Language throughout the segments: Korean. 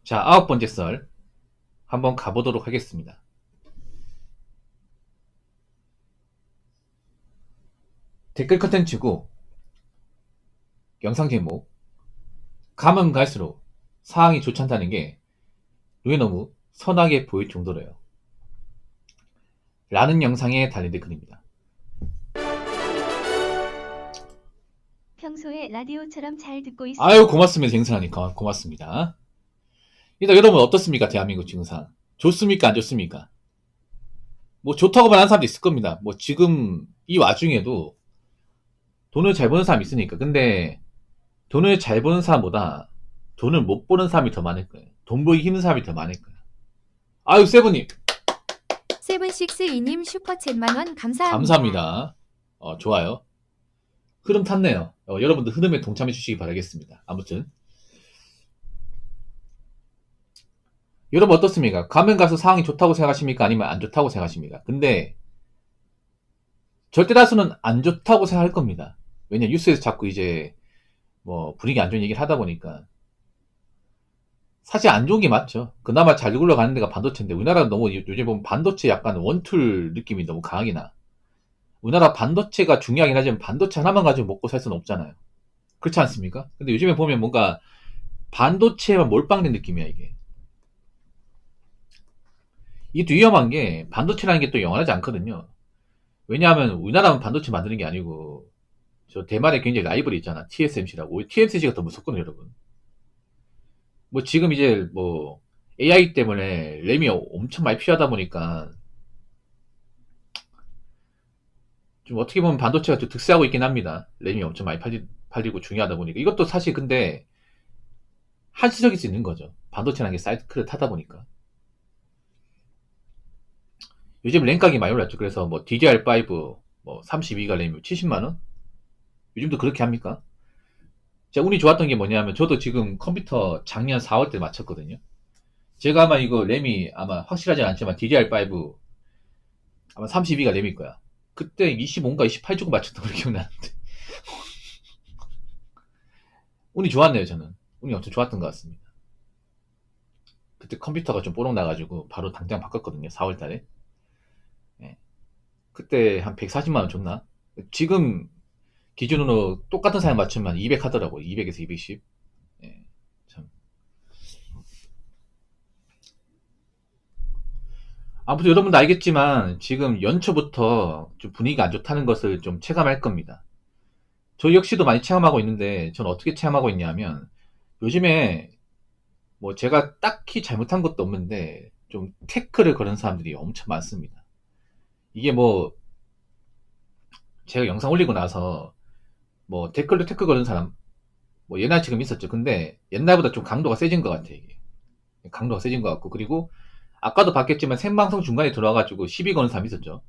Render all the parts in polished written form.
자, 9번째 썰 한번 가보도록 하겠습니다. 댓글 컨텐츠고 영상 제목 가면 갈수록 사항이 좋지 않다는 게 눈에 너무 선하게 보일 정도로요. 라는 영상에 달린 댓글입니다. 평소에 라디오처럼 잘 듣고 있습니다. 아유, 고맙습니다. 생선하니까 고맙습니다. 일단 여러분 어떻습니까? 대한민국 지금상 좋습니까? 안 좋습니까? 뭐 좋다고 말하는 사람도 있을 겁니다. 뭐 지금 이 와중에도 돈을 잘 버는 사람이 있으니까. 근데 돈을 잘 버는 사람보다 돈을 못 버는 사람이 더 많을 거예요. 돈 벌기 힘든 사람이 더 많을 거예요. 아유, 세븐님 세븐식스이님 슈퍼챗 만원 감사합니다. 감사합니다. 좋아요. 흐름 탔네요. 여러분들 흐름에 동참해 주시기 바라겠습니다. 아무튼 여러분 어떻습니까? 가면 가서 상황이 좋다고 생각하십니까? 아니면 안 좋다고 생각하십니까? 근데 절대 다수는 안 좋다고 생각할 겁니다. 왜냐, 뉴스에서 자꾸 이제 뭐 분위기 안 좋은 얘기를 하다 보니까 사실 안 좋은 게 맞죠. 그나마 잘 굴러가는 데가 반도체인데 우리나라는 너무 요즘 보면 반도체 약간 원툴 느낌이 너무 강하게 나. 우리나라 반도체가 중요하긴 하지만 반도체 하나만 가지고 먹고 살 수는 없잖아요. 그렇지 않습니까? 근데 요즘에 보면 뭔가 반도체에만 몰빵된 느낌이야, 이게. 이게 또 위험한 게 반도체라는 게 또 영원하지 않거든요. 왜냐하면 우리나라만 반도체 만드는 게 아니고 저 대만에 굉장히 라이벌이 있잖아. TSMC라고. TSMC가 더 무섭거든요, 여러분. 뭐 지금 이제 뭐 AI 때문에 램이 엄청 많이 필요하다 보니까 좀 어떻게 보면 반도체가 좀 득세하고 있긴 합니다. 램이 엄청 많이 팔리고 중요하다 보니까. 이것도 사실 근데 한시적일 수 있는 거죠. 반도체라는 게 사이클을 타다 보니까. 요즘 램 가격이 많이 올랐죠. 그래서 뭐 DDR5 뭐 32기가 램이 70만원? 요즘도 그렇게 합니까? 제가 운이 좋았던 게 뭐냐면 저도 지금 컴퓨터 작년 4월 때 맞췄거든요. 제가 아마 이거 램이 아마 확실하진 않지만 DDR5 아마 32기가 램일 거야. 그때 25인가 28 주고 맞췄던 걸 기억나는데. 운이 좋았네요, 저는. 운이 엄청 좋았던 것 같습니다. 그때 컴퓨터가 좀 뽀록 나가지고 바로 당장 바꿨거든요, 4월 달에. 예. 그때 한 140만원 줬나? 지금 기준으로 똑같은 사양 맞추면 200 하더라고요. 200에서 210. 예, 참. 아무튼 여러분도 알겠지만 지금 연초부터 좀 분위기가 안 좋다는 것을 좀 체감할 겁니다. 저 역시도 많이 체험하고 있는데 전 어떻게 체험하고 있냐면 요즘에 뭐 제가 딱히 잘못한 것도 없는데 좀 태클을 거는 사람들이 엄청 많습니다. 이게 뭐 제가 영상 올리고 나서 뭐 댓글로 태클 거는 사람 뭐 옛날 지금 있었죠. 근데 옛날보다 좀 강도가 세진 것 같아요. 이게. 강도가 세진 것 같고 그리고 아까도 봤겠지만 생방송 중간에 들어와가지고 시비 거는 사람 있었죠.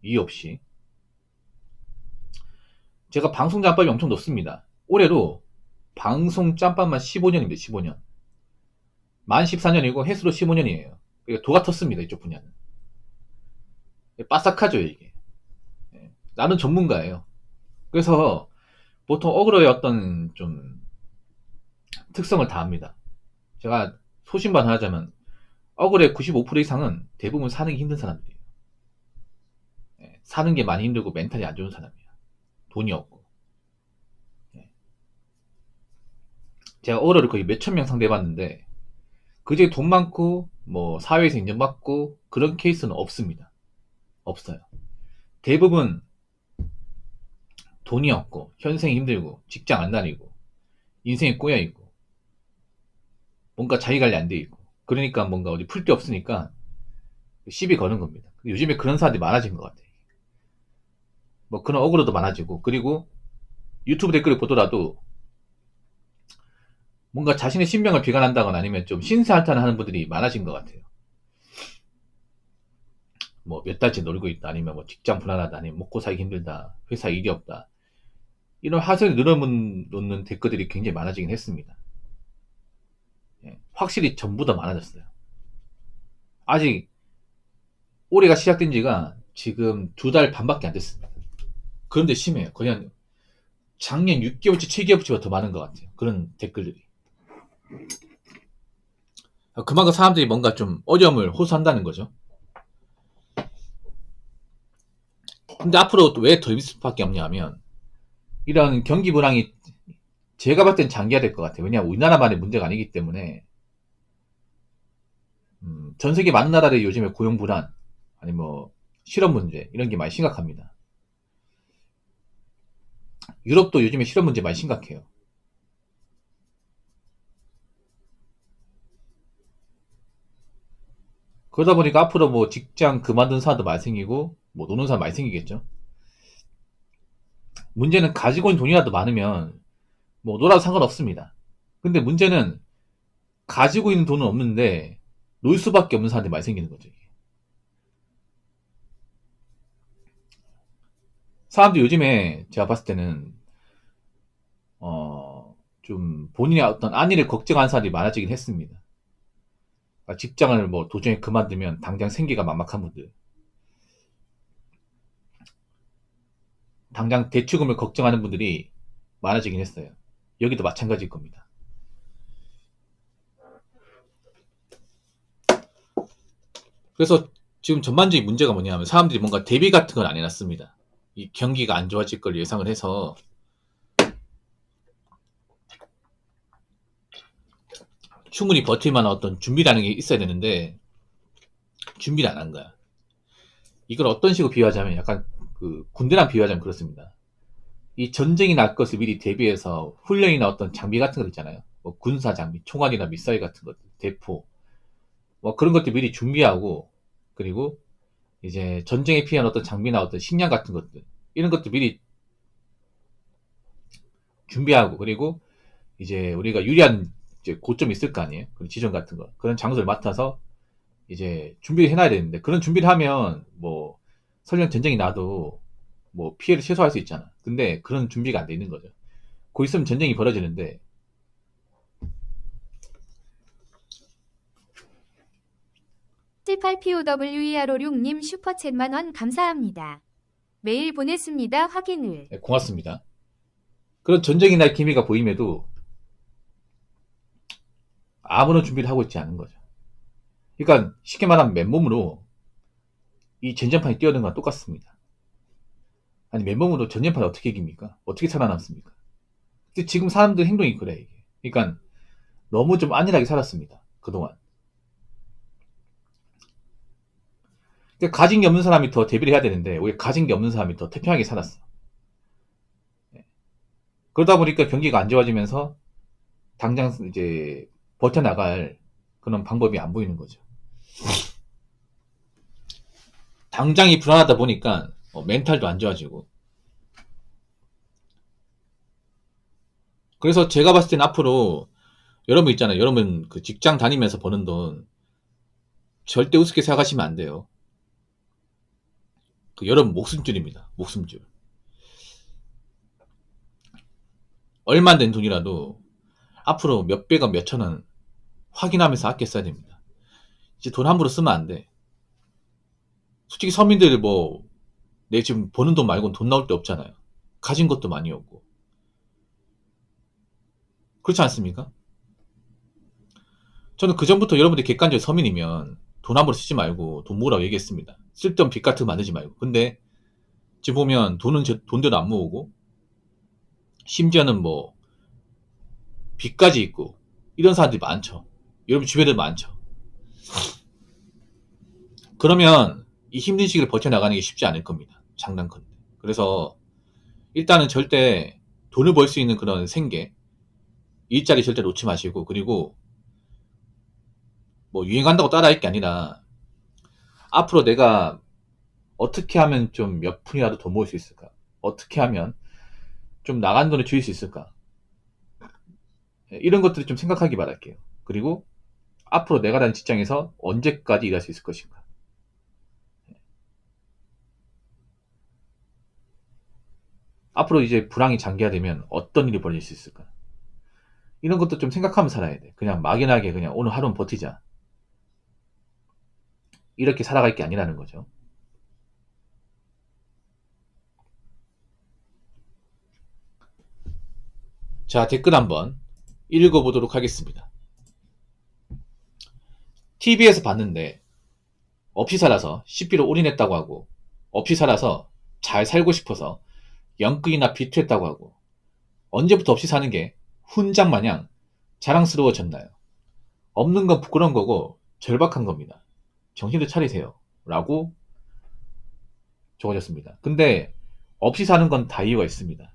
이유 없이. 제가 방송 짬밥이 엄청 높습니다. 올해로 방송 짬밥만 15년입니다. 15년. 만 14년이고 해수로 15년이에요. 그러니까 도가 텄습니다. 이쪽 분야는. 빠삭하죠, 이게. 나는 전문가예요. 그래서 보통 어그로의 어떤 좀 특성을 다 합니다. 제가 소신반하자면 어그로의 95% 이상은 대부분 사는 게 힘든 사람들이에요. 사는 게 많이 힘들고 멘탈이 안 좋은 사람이에요. 돈이 없고. 제가 어그로를 거의 몇천 명 상대해봤는데 그중에 돈 많고 뭐 사회에서 인정받고 그런 케이스는 없습니다. 없어요. 대부분 돈이 없고 현생이 힘들고 직장 안 다니고 인생에 꼬여있고 뭔가 자기관리 안 돼 있고 그러니까 뭔가 어디 풀 데 없으니까 시비 거는 겁니다. 요즘에 그런 사람들이 많아진 것 같아요. 뭐 그런 어그로도 많아지고 그리고 유튜브 댓글을 보더라도 뭔가 자신의 신병을 비관한다거나 아니면 좀 신세한탄을 하는 분들이 많아진 것 같아요. 뭐 몇 달째 놀고 있다 아니면 뭐 직장 불안하다 아니면 먹고 살기 힘들다 회사 일이 없다 이런 하소연을 늘어놓는 댓글들이 굉장히 많아지긴 했습니다. 확실히 전보다 많아졌어요. 아직 올해가 시작된 지가 지금 2달 반밖에 안 됐습니다. 그런데 심해요. 거의 한 작년 6개월치 7개월치가 더 많은 것 같아요. 그런 댓글들이. 그만큼 사람들이 뭔가 좀 어려움을 호소한다는 거죠. 근데 앞으로 왜 더 있을 수밖에 없냐면 이런 경기 불황이 제가 봤을 땐 장기화될 것 같아요. 왜냐하면 우리나라만의 문제가 아니기 때문에 전 세계 많은 나라들이 요즘에 고용 불안 아니 뭐 실업 문제 이런 게 많이 심각합니다. 유럽도 요즘에 실업 문제 많이 심각해요. 그러다 보니까 앞으로 뭐 직장 그만둔 사람도 많이 생기고 뭐 노는 사람 많이 생기겠죠. 문제는 가지고 있는 돈이라도 많으면 뭐 놀아도 상관없습니다. 근데 문제는 가지고 있는 돈은 없는데 놀 수밖에 없는 사람들이 많이 생기는 거죠. 사람들이 요즘에 제가 봤을 때는 좀 본인의 어떤 안위를 걱정하는 사람들이 많아지긴 했습니다. 그러니까 직장을 뭐 도중에 그만두면 당장 생계가 막막한 분들, 당장 대출금을 걱정하는 분들이 많아지긴 했어요. 여기도 마찬가지일 겁니다. 그래서 지금 전반적인 문제가 뭐냐면 사람들이 뭔가 대비 같은 걸 안 해놨습니다. 이 경기가 안 좋아질 걸 예상을 해서 충분히 버틸 만한 어떤 준비라는 게 있어야 되는데 준비를 안 한 거야. 이걸 어떤 식으로 비유하자면 약간 그 군대랑 비유하자면 그렇습니다. 이 전쟁이 날 것을 미리 대비해서 훈련이나 어떤 장비 같은 거 있잖아요. 뭐 군사 장비, 총알이나 미사일 같은 것들, 대포, 뭐 그런 것들 미리 준비하고 그리고 이제 전쟁에 필요한 어떤 장비나 어떤 식량 같은 것들 이런 것들 미리 준비하고 그리고 이제 우리가 유리한 이제 고점이 있을 거 아니에요. 그런 지점 같은 거 그런 장소를 맡아서 이제 준비를 해놔야 되는데 그런 준비를 하면 뭐 설령 전쟁이 나도 뭐 피해를 최소화할 수 있잖아. 근데 그런 준비가 안 돼 있는 거죠. 곧 있으면 전쟁이 벌어지는데 78POWER56님 슈퍼챗 만원 감사합니다. 매일 보냈습니다. 확인을. 네, 고맙습니다. 그런 전쟁이 날 기미가 보임에도 아무런 준비를 하고 있지 않은 거죠. 그러니까 쉽게 말하면 맨몸으로 이 전쟁판에 뛰어드는 건 똑같습니다. 아니 맨몸으로 전쟁판을 어떻게 이깁니까? 어떻게 살아남습니까? 근데 지금 사람들 행동이 그래 이게. 그러니까 너무 좀 안일하게 살았습니다. 그동안. 그러니까 가진 게 없는 사람이 더 대비를 해야 되는데 왜 가진 게 없는 사람이 더 태평하게 살았어. 그러다 보니까 경기가 안 좋아지면서 당장 이제 버텨나갈 그런 방법이 안 보이는 거죠. 당장이 불안하다 보니까 멘탈도 안 좋아지고. 그래서 제가 봤을 땐 앞으로 여러분 있잖아요. 여러분 그 직장 다니면서 버는 돈 절대 우습게 생각하시면 안 돼요. 그 여러분 목숨줄입니다. 목숨줄. 얼마 안 된 돈이라도 앞으로 몇 백원 몇 천원 확인하면서 아껴 써야 됩니다. 이제 돈 함부로 쓰면 안 돼. 솔직히 서민들 뭐 내 지금 버는 돈 말고는 돈 나올 데 없잖아요. 가진 것도 많이 없고. 그렇지 않습니까? 저는 그전부터 여러분들이 객관적인 서민이면 돈 함부로 쓰지 말고 돈 모으라고 얘기했습니다. 쓸데없는 빚 같은 거 만들지 말고. 근데 지금 보면 돈은 돈대로 안 모으고 심지어는 뭐 빚까지 있고 이런 사람들이 많죠. 여러분 주변에도 많죠. 그러면 이 힘든 시기를 버텨나가는 게 쉽지 않을 겁니다. 장난컨대. 그래서 일단은 절대 돈을 벌 수 있는 그런 생계, 일자리 절대 놓지 마시고 그리고 뭐 유행한다고 따라할 게 아니라 앞으로 내가 어떻게 하면 좀 몇 푼이라도 더 모을 수 있을까? 어떻게 하면 좀 나간 돈을 줄일 수 있을까? 이런 것들을 좀 생각하기 바랄게요. 그리고 앞으로 내가 다닌 직장에서 언제까지 일할 수 있을 것인가? 앞으로 이제 불황이 장기화되면 어떤 일이 벌어질 수 있을까? 이런 것도 좀 생각하면 살아야 돼. 그냥 막연하게 그냥 오늘 하루는 버티자. 이렇게 살아갈 게 아니라는 거죠. 자, 댓글 한번 읽어보도록 하겠습니다. TV에서 봤는데 없이 살아서 CP로 올인했다고 하고 없이 살아서 잘 살고 싶어서 연끌이나 비투했다고 하고 언제부터 없이 사는 게 훈장 마냥 자랑스러워졌나요? 없는 건 부끄러운 거고 절박한 겁니다. 정신을 차리세요. 라고 적어졌습니다. 근데 없이 사는 건 다 이유가 있습니다.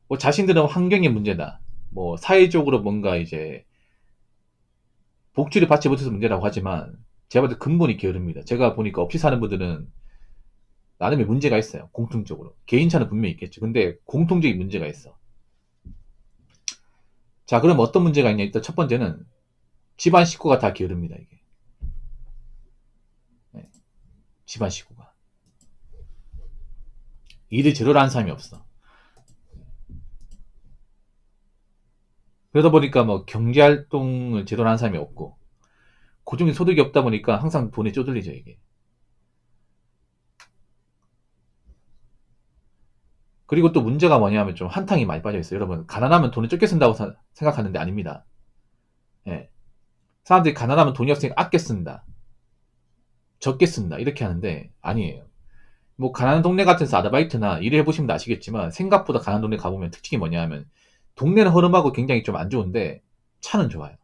뭐 자신들은 환경의 문제다. 뭐 사회적으로 뭔가 이제 복지를 받지 못해서 문제라고 하지만 제가 봐도 근본이 게으릅니다. 제가 보니까 없이 사는 분들은 나름의 문제가 있어요. 공통적으로. 개인차는 분명히 있겠죠. 근데 공통적인 문제가 있어. 자, 그럼 어떤 문제가 있냐? 일단 첫 번째는 집안 식구가 다 게으릅니다. 이게. 네. 집안 식구가. 일을 제대로 하는 사람이 없어. 그러다 보니까 뭐 경제활동을 제대로 하는 사람이 없고 고정인 소득이 없다 보니까 항상 돈에 쪼들리죠. 이게. 그리고 또 문제가 뭐냐면 좀 한탕이 많이 빠져있어요. 여러분 가난하면 돈을 적게 쓴다고 생각하는데 아닙니다. 예. 사람들이 가난하면 돈이 없으니까 아껴 쓴다. 적게 쓴다. 이렇게 하는데 아니에요. 뭐 가난한 동네 같은 데서 아르바이트나 일을 해보시면 아시겠지만 생각보다 가난한 동네 가보면 특징이 뭐냐 하면 동네는 허름하고 굉장히 좀 안 좋은데 차는 좋아요.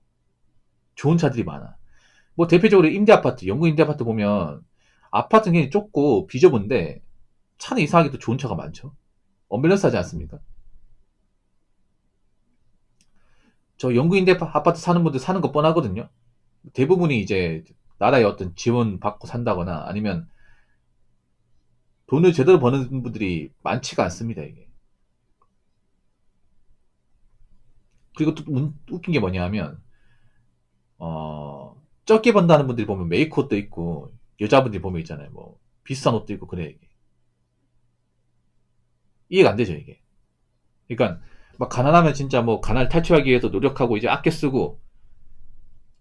좋은 차들이 많아. 뭐 대표적으로 임대아파트, 영국 임대아파트 보면 아파트는 굉장히 좁고 비좁은데 차는 이상하게도 좋은 차가 많죠. 언밸런스하지 않습니까? 저 영국 임대아파트 사는 분들 사는 거 뻔하거든요. 대부분이 이제 나라의 어떤 지원 받고 산다거나 아니면 돈을 제대로 버는 분들이 많지가 않습니다, 이게. 그리고 또 웃긴 게 뭐냐 하면, 적게 번다는 분들이 보면 메이크 옷도 있고, 여자분들이 보면 있잖아요. 뭐, 비싼 옷도 있고, 그래, 이게. 이해가 안 되죠, 이게. 그러니까, 막 가난하면 진짜 뭐, 가난을 탈출하기 위해서 노력하고 이제 아껴 쓰고,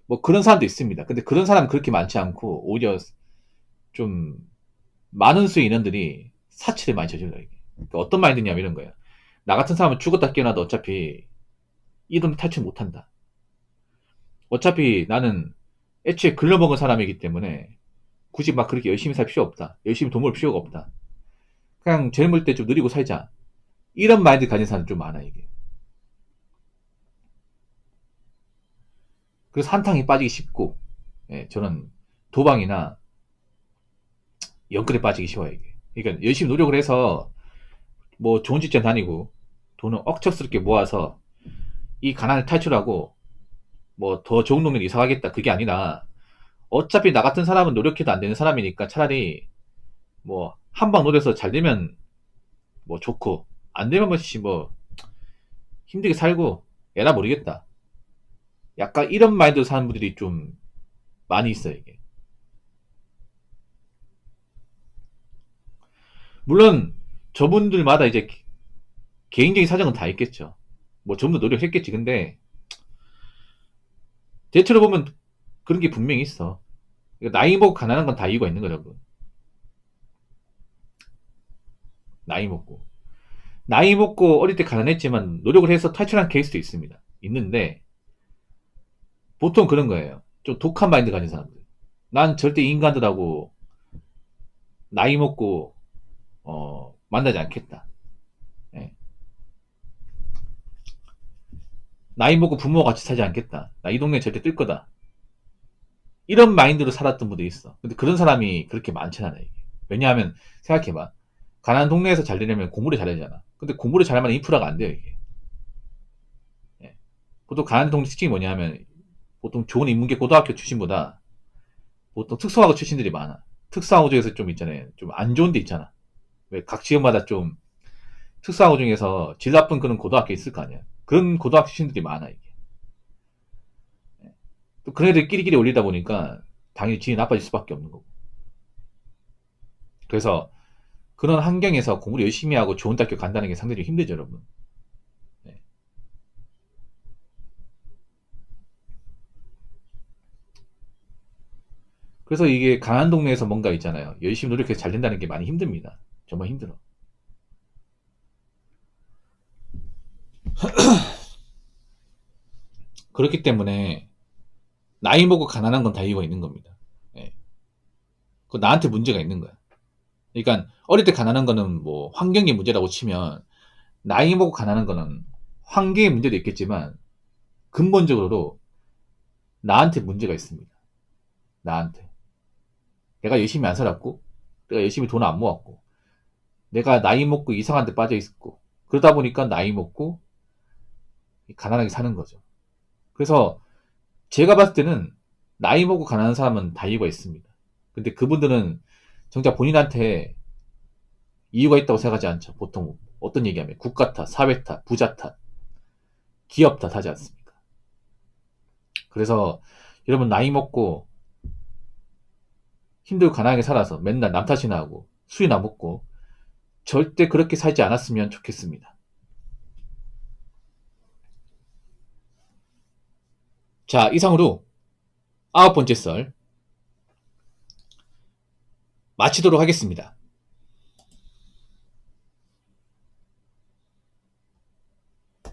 뭐 그런 사람도 있습니다. 근데 그런 사람은 그렇게 많지 않고, 오히려 좀, 많은 수의 인원들이 사치를 많이 저질러요, 이게. 그러니까 어떤 마인드냐면 이런 거예요. 나 같은 사람은 죽었다 깨어나도 어차피 이 돈 탈출 못한다. 어차피 나는 애초에 글러먹은 사람이기 때문에 굳이 막 그렇게 열심히 살 필요 없다. 열심히 돈 벌 필요가 없다. 그냥 젊을 때 좀 누리고 살자. 이런 마인드 가진 사람 좀 많아, 이게. 그래서 한탕이 빠지기 쉽고, 예, 저는 도박이나 연끌에 빠지기 쉬워요, 이게. 그러니까 열심히 노력을 해서 뭐 좋은 직장 다니고 돈을 억척스럽게 모아서 이 가난을 탈출하고 뭐 더 좋은 동네로 이사 가겠다. 그게 아니라 어차피 나 같은 사람은 노력해도 안 되는 사람이니까 차라리 뭐 한 방 노려서 잘 되면 뭐 좋고 안 되면 뭐 힘들게 살고 에라 모르겠다. 약간 이런 마인드로 사는 분들이 좀 많이 있어요, 이게. 물론 저분들마다 이제 개인적인 사정은 다 있겠죠. 뭐 전부 노력했겠지. 근데 대체로 보면 그런 게 분명히 있어. 그러니까 나이 먹고 가난한 건 다 이유가 있는 거죠, 여러분. 나이 먹고. 나이 먹고 어릴 때 가난했지만 노력을 해서 탈출한 케이스도 있습니다. 있는데 보통 그런 거예요. 좀 독한 마인드 가진 사람들. 난 절대 인간들하고 나이 먹고 만나지 않겠다. 예. 나이 먹고 부모와 같이 살지 않겠다. 나 이 동네 절대 뜰 거다. 이런 마인드로 살았던 분도 있어. 근데 그런 사람이 그렇게 많진 않아요. 이게. 왜냐하면 생각해봐. 가난한 동네에서 잘 되려면 공부를 잘해야 되잖아. 근데 공부를 잘하면 인프라가 안 돼요, 이게. 예. 보통 가난한 동네 특징이 뭐냐면 보통 좋은 인문계 고등학교 출신보다 보통 특성화고 출신들이 많아. 특성화고 중에서 좀 있잖아요. 좀 안 좋은 데 있잖아. 왜 각 지역마다 좀 특성화고 중에서 질 나쁜 그런 고등학교 있을 거 아니야. 그런 고등학교 출신들이 많아, 이게. 예. 또 그런 애들 끼리끼리 올리다 보니까 당연히 질이 나빠질 수밖에 없는 거고. 그래서 그런 환경에서 공부를 열심히 하고 좋은 대학교 간다는 게 상당히 힘들죠, 여러분. 네. 그래서 이게 강한 동네에서 뭔가 있잖아요. 열심히 노력해서 잘 된다는 게 많이 힘듭니다. 정말 힘들어. 그렇기 때문에 나이 먹고 가난한 건 다 이유가 있는 겁니다. 예. 그 나한테 문제가 있는 거야. 그러니까 어릴 때 가난한 거는 뭐 환경의 문제라고 치면 나이 먹고 가난한 거는 환경의 문제도 있겠지만 근본적으로 나한테 문제가 있습니다. 나한테. 내가 열심히 안 살았고, 내가 열심히 돈을 안 모았고, 내가 나이 먹고 이상한 데 빠져 있고, 그러다 보니까 나이 먹고 가난하게 사는 거죠. 그래서 제가 봤을 때는 나이 먹고 가난한 사람은 다 이유가 있습니다. 근데 그분들은 정작 본인한테 이유가 있다고 생각하지 않죠. 보통 어떤 얘기하면 국가 탓, 사회 탓, 부자 탓, 기업 탓 하지 않습니까? 그래서 여러분 나이 먹고 힘들고 가난하게 살아서 맨날 남 탓이나 하고 술이나 먹고 절대 그렇게 살지 않았으면 좋겠습니다. 자, 이상으로 9번째 썰 마치도록 하겠습니다.